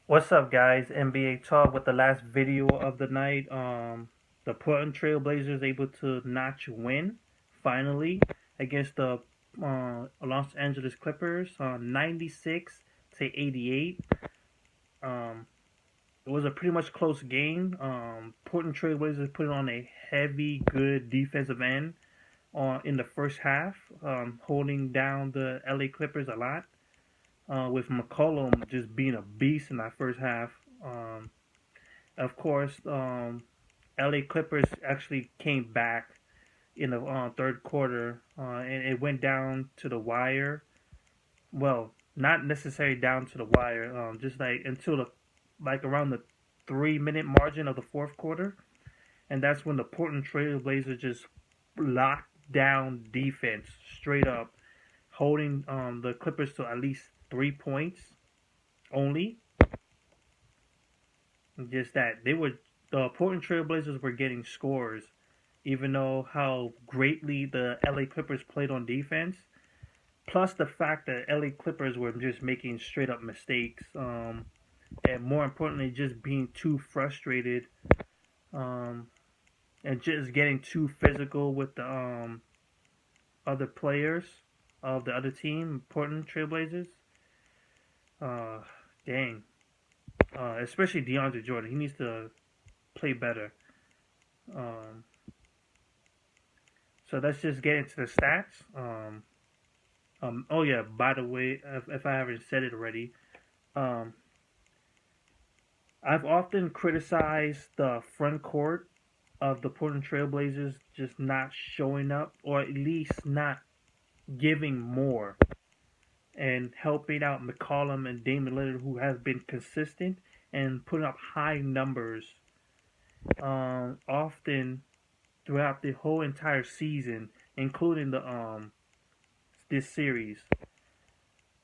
What's up, guys? NBA Talk with the last video of the night. The Portland Trail Blazers able to notch win finally against the Los Angeles Clippers, 96 to 88. Um, it was a pretty much close game. Portland Trail Blazers put on a heavy, good defensive end in the first half, holding down the LA Clippers a lot. With McCollum just being a beast in that first half. Um, Of course, LA Clippers actually came back in the third quarter, and it went down to the wire. Well, not necessarily down to the wire, just like until around the 3 minute margin of the fourth quarter, and that's when the Portland Trail Blazers just locked down defense straight up, holding the Clippers to at least 3 points only. Just that the Portland Trail Blazers were getting scores, even though how greatly the LA Clippers played on defense. Plus the fact that LA Clippers were just making straight up mistakes, and more importantly, just being too frustrated, um, and just getting too physical with the other players of the other team, Portland Trailblazers. Uh, Dang. Especially DeAndre Jordan, he needs to play better. Um, So let's just get into the stats. Oh yeah, by the way, if I haven't said it already, um, I've often criticized the front court of the Portland Trailblazers just not showing up, or at least not giving more and helping out McCollum and Damian Lillard, who has been consistent and putting up high numbers, often throughout the whole entire season, including the this series.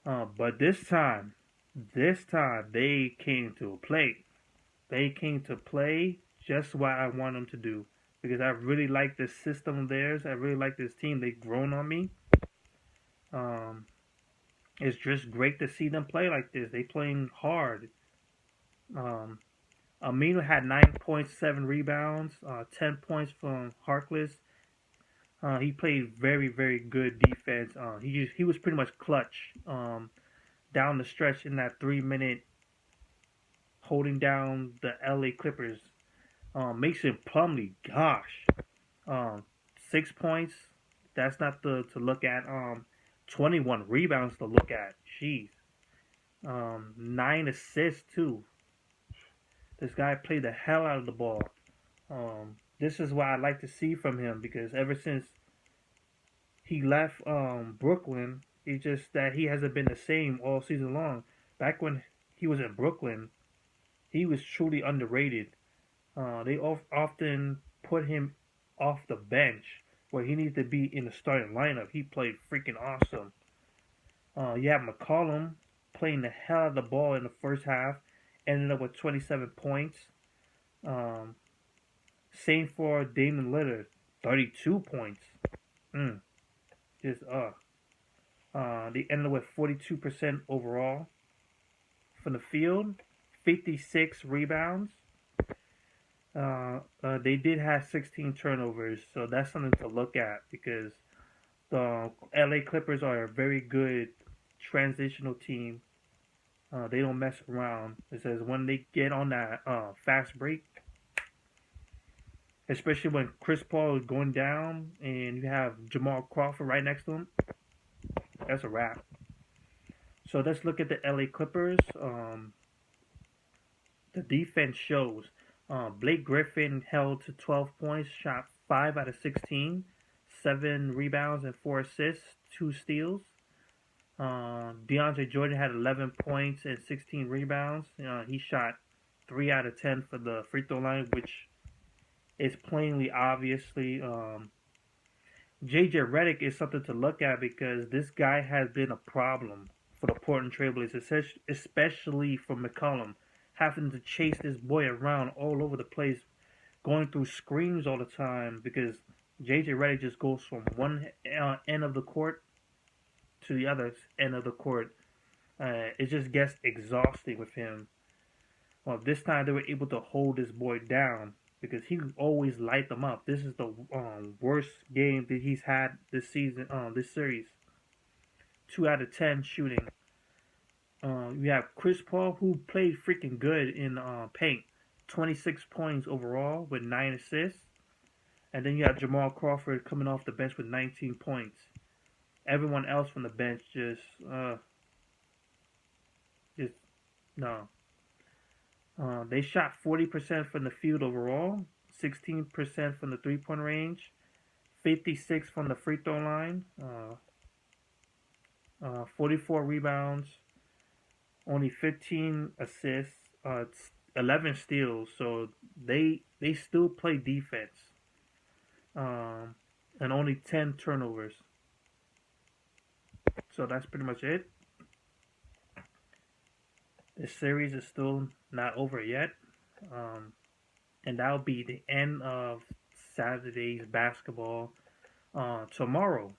But this time they came to play. They came to play just what I want them to do because I really like this system of theirs. I really like this team. They've grown on me. Um, it's just great to see them play like this. They playing hard. Um, Aminu had 9 points, 7 rebounds, 10 points from Harkless. He played very, very good defense. He was pretty much clutch down the stretch in that 3 minute holding down the LA Clippers. Mason Plumlee, gosh, um, 6 points. That's not to look at. 21 rebounds to look at. Jeez. 9 assists too. This guy played the hell out of the ball. This is what I like to see from him because ever since he left Brooklyn, it's just that he hasn't been the same all season long. Back when he was in Brooklyn, he was truly underrated. They often put him off the bench where he needs to be in the starting lineup. He played freaking awesome. You have McCollum playing the hell out of the ball in the first half, ended up with 27 points. Um, Same for Damian Lillard, 32 points. Mm, just They ended with 42% overall from the field, 56 rebounds. They did have 16 turnovers, so that's something to look at because the LA Clippers are a very good transitional team. They don't mess around. It says when they get on that fast break, especially when Chris Paul is going down and you have Jamal Crawford right next to him, that's a wrap. So let's look at the LA Clippers. The defense shows. Blake Griffin held to 12 points, shot 5 out of 16, 7 rebounds and 4 assists, 2 steals. DeAndre Jordan had 11 points and 16 rebounds. He shot 3 out of 10 for the free throw line, which is plainly, obviously. JJ Redick is something to look at because this guy has been a problem for the Portland Trailblazers, especially for McCollum, having to chase this boy around all over the place, going through screens all the time because JJ Redick just goes from one end of the court to the other end of the court. It just gets exhausting with him. Well, this time they were able to hold this boy down because he always light them up. This is the worst game that he's had this season, this series. 2 out of 10 shooting. You have Chris Paul, who played freaking good in paint, 26 points overall with 9 assists, and then you have Jamal Crawford coming off the bench with 19 points. Everyone else from the bench just no. They shot 40% from the field overall, 16% from the 3-point range, 56 from the free throw line, 44 rebounds, only 15 assists, 11 steals. So they still play defense, and only 10 turnovers. So that's pretty much it. This series is still not over yet, and that'll be the end of Saturday's basketball. Tomorrow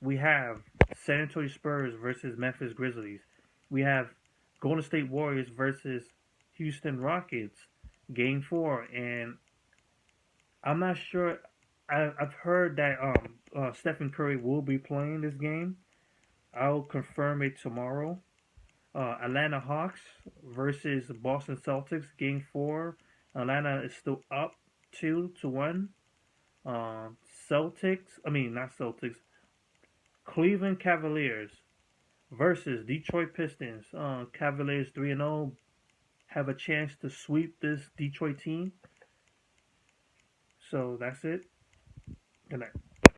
we have San Antonio Spurs versus Memphis Grizzlies. We have Golden State Warriors versus Houston Rockets, Game 4, and I'm not sure. I've heard that Stephen Curry will be playing this game. I'll confirm it tomorrow. Atlanta Hawks versus Boston Celtics, Game 4. Atlanta is still up 2-1. Not Celtics. Cleveland Cavaliers versus Detroit Pistons. Cavaliers 3-0 have a chance to sweep this Detroit team. So that's it. Good night.